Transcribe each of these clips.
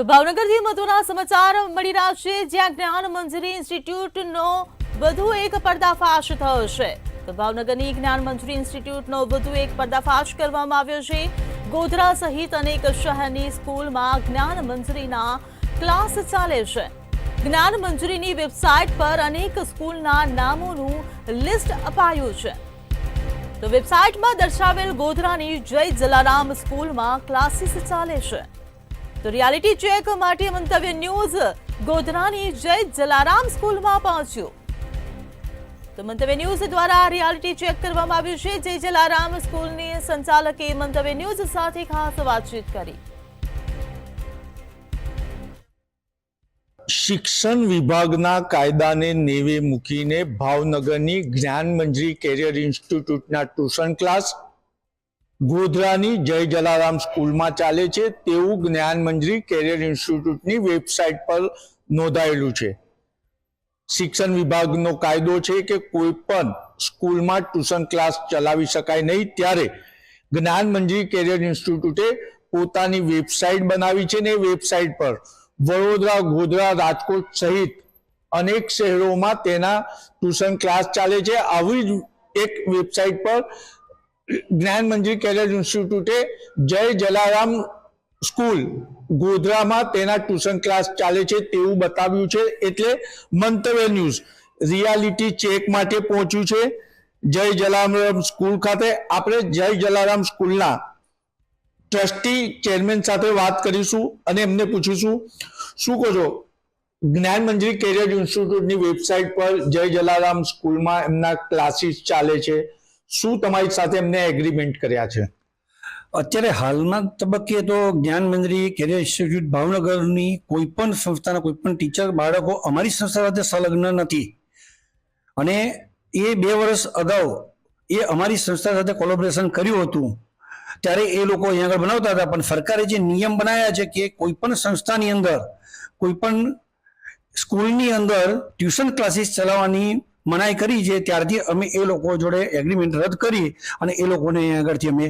તો ભાવનગરથી મહત્વના સમાચાર મળી રહ્યા છે, જ્યાં જ્ઞાન મંજરી ઇન્સ્ટિટ્યૂટનો વધુ એક પર્દાફાશ થયો છે। તો ભાવનગરની જ્ઞાન મંજરી ઇન્સ્ટિટ્યૂટનો વધુ એક પર્દાફાશ કરવામાં આવ્યો છે। ગોધરા સહિત અનેક શહેરની સ્કૂલમાં જ્ઞાન મંજરીના ક્લાસ ચાલે છે। જ્ઞાન મંજરીની વેબસાઇટ પર અનેક સ્કૂલના નામોનું લિસ્ટ અપાયું છે। તો વેબસાઇટમાં દર્શાવેલ ગોધરાની જય જલારામ સ્કૂલમાં ક્લાસીસ ચાલે છે। તો રિયાલિટી ચેક માટે મંતવ્ય ન્યૂઝ ગોધરાની જય જલારામ સ્કૂલમાં પહોંચ્યું। તો મંતવ્ય ન્યૂઝ દ્વારા રિયાલિટી ચેક કરવામાં આવ્યું છે। જય જલારામ સ્કૂલની સંચાલકે મંતવ્ય ન્યૂઝ સાથે ખાસ વાતચીત કરી। શિક્ષણ વિભાગના કાયદાને નેવે મૂકીને ભાવનગરની જ્ઞાન મંજરી કેરિયર ઇન્સ્ટિટ્યૂટના ટ્યુશન ક્લાસ ગોધરાની જય જલારામ સ્કૂલમાં ચાલે છે તેવું જ્ઞાન મંજરી કેરિયર ઇન્સ્ટિટ્યૂટની વેબસાઇટ પર નોંધાયેલું છે। શિક્ષણ વિભાગનો કાયદો છે કે કોઈ પણ સ્કૂલમાં ટ્યુશન ક્લાસ ચલાવી શકાય નહીં, ત્યારે જ્ઞાન મંજરી કેરિયર ઇન્સ્ટિટ્યૂટે પોતાની વેબસાઇટ બનાવી છે ને એ વેબસાઇટ પર વડોદરા, ગોધરા, રાજકોટ સહિત અનેક શહેરોમાં તેના ટ્યુશન ક્લાસ ચાલે છે। આવી જ એક વેબસાઇટ પર જ્ઞાન મંજરી કેરિયર ઇન્સ્ટિટ્યૂટે જય જલારામ સ્કૂલ ગોધરામાં તેના ટ્યુશન ક્લાસ ચાલે છે તેવું બતાવ્યું છે। એટલે મંતવ્ય ન્યૂઝ રિયાલિટી ચેક માટે પહોંચ્યું છે જય જલારામ સ્કૂલ ખાતે। આપણે જય જલારામ સ્કૂલના ટ્રસ્ટી ચેરમેન સાથે વાત કરીશું અને એમને પૂછીશું, શું કહો છો, જ્ઞાન મંજરી કેરિયર ઇન્સ્ટિટ્યૂટની વેબસાઇટ પર જય જલારામ સ્કૂલમાં એમના ક્લાસીસ ચાલે છે, શું તમારી સાથે એમને એગ્રીમેન્ટ કર્યા છે? અત્યારે હાલના તબક્કે તો જ્ઞાન મંજરી કેરિયર ઇન્સ્ટિટ્યૂટ ભાવનગરની કોઈ પણ સંસ્થાના કોઈ પણ ટીચર બાળકો અમારી સંસ્થા સાથે સંલગ્ન નથી, અને એ 2 વર્ષ અગાઉ એ અમારી સંસ્થા સાથે કોલેબોરેશન કર્યું હતું ત્યારે એ લોકો અહીંયા આગળ બનાવતા હતા। પણ સરકારે જે નિયમ બનાવ્યા છે કે કોઈ પણ સંસ્થાની અંદર કોઈ પણ સ્કૂલની અંદર ટ્યુશન ક્લાસીસ ચલાવવાની મનાઈ કરી છે, ત્યારથી અમે એ લોકો જોડે એગ્રીમેન્ટ રદ કરી અને એ લોકોને અહીંયા આગળથી અમે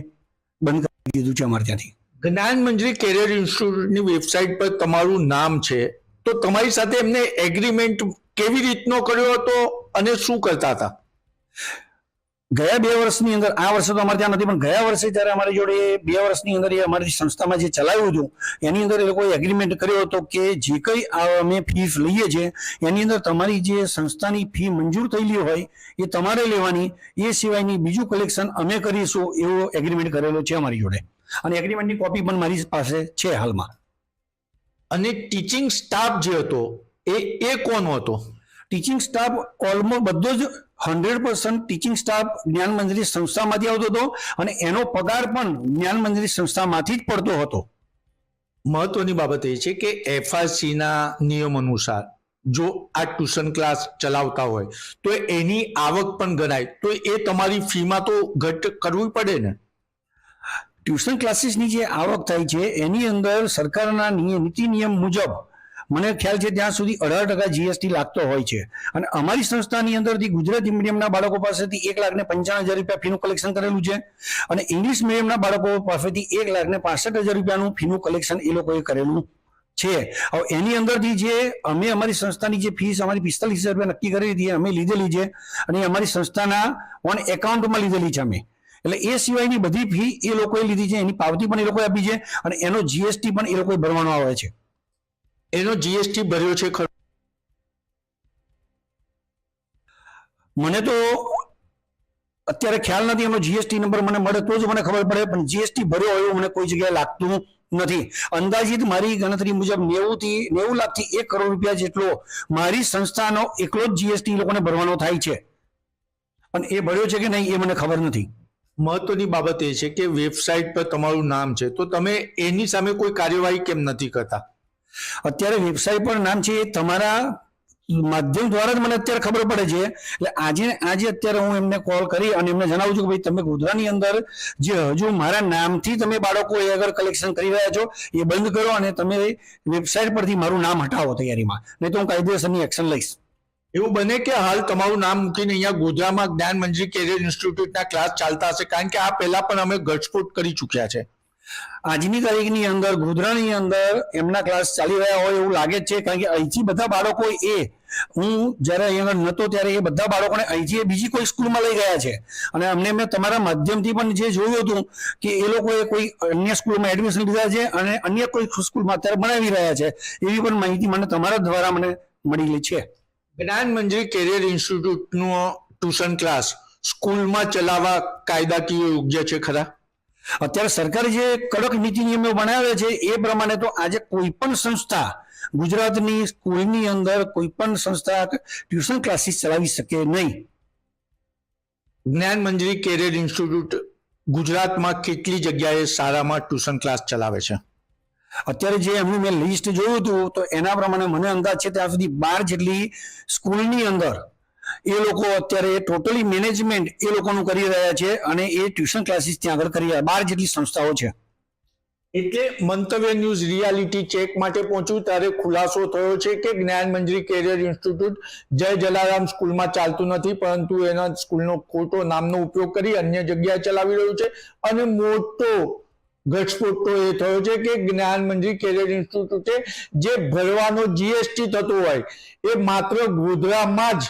બંધ કરી દીધું છે અમારે ત્યાંથી। જ્ઞાન મંજરી કેરિયર ઇન્સ્ટિટ્યૂટની વેબસાઇટ પર તમારું નામ છે, તો તમારી સાથે એમને એગ્રીમેન્ટ કેવી રીતનો કર્યો હતો અને શું કરતા હતા? ગયા 2 વર્ષની અંદર, આ વર્ષે તો અમારે ત્યાં નથી, પણ ગયા વર્ષે જ્યારે અમારી જોડે 2 વર્ષની અંદર એ અમારી સંસ્થામાં જે ચલાવ્યું હતું એની અંદર એ લોકોએ એગ્રીમેન્ટ કર્યો હતો કે જે કંઈ અમે ફીસ લઈએ છીએ એની અંદર તમારી જે સંસ્થાની ફી મંજૂર થયેલી હોય એ તમારે લેવાની, એ સિવાયની બીજું કલેક્શન અમે કરીશું એવો એગ્રીમેન્ટ કરેલો છે અમારી જોડે, અને એગ્રીમેન્ટની કોપી પણ મારી પાસે છે હાલમાં। અને ટીચિંગ સ્ટાફ જે હતો એ કોનો હતો? ટીચિંગ સ્ટાફ ઓલમોસ્ટ બધો જ 100% ટીચિંગ સ્ટાફ જ્ઞાન મંજરી સંસ્થામાંથી આવતો હતો અને એનો પગાર પણ જ્ઞાન મંજરી સંસ્થામાંથી જ પડતો હતો। મહત્વની બાબત એ છે કે એફઆરસીના નિયમ અનુસાર જો આ ટ્યુશન ક્લાસ ચલાવતા હોય તો એની આવક પણ ગણાય, તો એ તમારી ફીમાં તો ઘટ કરવી પડે ને? ટ્યુશન ક્લાસીસની જે આવક થાય છે એની અંદર સરકારના નીતિ નિયમ મુજબ મને ખ્યાલ છે ત્યાં સુધી 18% જીએસટી લાગતો હોય છે, અને અમારી સંસ્થાની અંદરથી ગુજરાતી મીડિયમના બાળકો પાસેથી 1,95,000 રૂપિયા ફીનું કલેક્શન કરેલું છે, અને ઇંગ્લિશ મીડિયમના બાળકો પાસેથી 1,65,000 રૂપિયાનું ફીનું કલેક્શન એ લોકોએ કરેલું છે। હવે એની અંદરથી જે અમે અમારી સંસ્થાની જે ફીસ અમારી 45,000 રૂપિયા નક્કી કરેલી હતી અમે લીધેલી છે, અને અમારી સંસ્થાના ઓન એકાઉન્ટમાં લીધેલી છે અમે, એટલે એ સિવાયની બધી ફી એ લોકોએ લીધી છે, એની પાવતી પણ એ લોકોએ આપી છે, અને એનો જીએસટી પણ એ લોકોએ ભરવાનો આવે છે। એનો જીએસટી ભર્યો છે ખરો? મને તો અત્યારે ખ્યાલ નથી, એનો જીએસટી નંબર મને મળે તો જ મને ખબર પડે, પણ જીએસટી ભર્યો હોય એવું મને કોઈ જગ્યાએ લાગતું નથી। અંદાજિત મારી ગણતરી મુજબ 90 લાખથી 1 કરોડ રૂપિયા જેટલો મારી સંસ્થાનો એકલો જ જીએસટી લોકોને ભરવાનો થાય છે, અને એ ભર્યો છે કે નહીં એ મને ખબર નથી। મહત્વની બાબત એ છે કે વેબસાઇટ પર તમારું નામ છે, તો તમે એની સામે કોઈ કાર્યવાહી કેમ નથી કરતા? અત્યારે વેબસાઇટ પર નામ છે એ તમારા માધ્યમ દ્વારા જ મને અત્યારે ખબર પડે છે, એટલે આજે અત્યારે હું એમને કોલ કરી અને એમને જણાવું છું કે ભાઈ તમે ગોધરાની અંદર જે હજુ મારા નામથી તમે બાળકો એ આગળ કલેક્શન કરી રહ્યા છો એ બંધ કરો, અને તમે વેબસાઇટ પરથી મારું નામ હટાવો તૈયારીમાં, નહીં તો હું કાયદેસરની એક્શન લઈશ। એવું બને કે હાલ તમારું નામ મૂકીને અહીંયા ગોધરામાં જ્ઞાન મંજરી કેરિયર ઇન્સ્ટિટ્યૂટના ક્લાસ ચાલતા હશે? કારણ કે આ પહેલા પણ અમે ઘટસ્ફોટ કરી ચૂક્યા છે। આજની તારીખની અંદર ગોધરાની અંદર એમના ક્લાસ ચાલી રહ્યા હોય એવું લાગે જ છે, કારણ કે અહીંથી બધા બાળકો હું જ્યારે અહીંયા નહોતો ત્યારે એ બધા બાળકોને અહીંથી બીજી કોઈ સ્કૂલમાં લઈ ગયા છે, અને અમને મેં તમારા માધ્યમથી પણ જે જોયું હતું કે એ લોકોએ કોઈ અન્ય સ્કૂલમાં એડમિશન લીધા છે અને અન્ય કોઈ સ્કૂલમાં અત્યારે ભણાવી રહ્યા છે, એવી પણ માહિતી મને તમારા દ્વારા મને મળેલી છે. જ્ઞાન મંજરી કેરિયર ઇન્સ્ટિટ્યૂટનો ટ્યુશન ક્લાસ સ્કૂલમાં ચલાવવા કાયદાકીય યોગ્ય છે ખરા? અત્યારે સરકારે જે કડક નીતિ નિયમો બનાવ્યા છે એ પ્રમાણે તો આજે કોઈ પણ સંસ્થા ગુજરાતની સ્કૂલની અંદર કોઈ પણ સંસ્થા ટ્યુશન ક્લાસીસ ચલાવી શકે નહીં. જ્ઞાન મંજરી કેરિયર ઇન્સ્ટિટ્યૂટ ગુજરાતમાં કેટલી જગ્યાએ સારામાં ટ્યુશન ક્લાસ ચલાવે છે? અત્યારે જે એમનું મેં લિસ્ટ જોયું હતું તો એના પ્રમાણે મને અંદાજ છે ત્યાં સુધી 12 જેટલી સ્કૂલની અંદર એ લોકો અત્યારે ટોટલી મેનેજમેન્ટ એ લોકોનું કરી રહ્યા છે અને એ ટ્યુશન ક્લાસીસ ત્યાં આગળ કરી રહ્યા 12 જેટલી સંસ્થાઓ છે. એટલે મંતવ્ય ન્યૂઝ રિયાલિટી ચેક માટે પહોંચ્યું ત્યારે ખુલાસો થયો છે કે જ્ઞાન મંજરી કેરિયર ઇન્સ્ટિટ્યૂટ જય જલારામ સ્કૂલમાં ચાલતું નથી, પરંતુ એના સ્કૂલનો ખોટો નામનો ઉપયોગ કરી અન્ય જગ્યાએ ચલાવી રહ્યું છે. અને મોટો ઘટસ્ફોટ તો એ થયો છે કે જ્ઞાન મંજરી કેરિયર ઇન્સ્ટિટ્યૂટે જે ભરવાનો જીએસટી થતો હોય એ માત્ર ગોધરામાં જ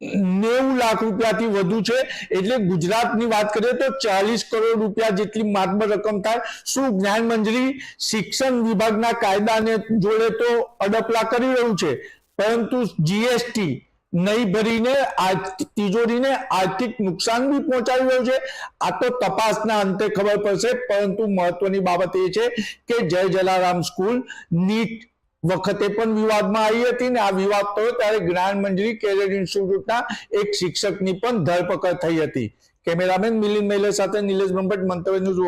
90 લાખ રૂપિયાથી વધુ છે. એટલે ગુજરાતની વાત કરીએ તો 40 કરોડ રૂપિયા જેટલી માતબર રકમ થાય. શું જ્ઞાન મંજરી શિક્ષણ વિભાગના કાયદાને જોડે તો અડપલા કરી રહ્યું છે, પરંતુ જીએસટી નહીં ભરીને તિજોરીને આર્થિક નુકસાન બી પહોંચાડી રહ્યું છે? આ તો તપાસના અંતે ખબર પડશે. પરંતુ મહત્વની બાબત એ છે કે જય જલારામ સ્કૂલ નીટ વખતે પણ વિવાદમાં આવી હતી ને આ વિવાદ થયો ત્યારે જ્ઞાન મંજરી કેરિયર ઇન્સ્ટિટ્યૂટના એક શિક્ષકની પણ ધરપકડ થઈ હતી. કેમેરામેન મિલિંદ મહિલા સાથે નિલેશ બ્રહ્મભટ્ટ, મંતવ્ય ન્યૂઝ.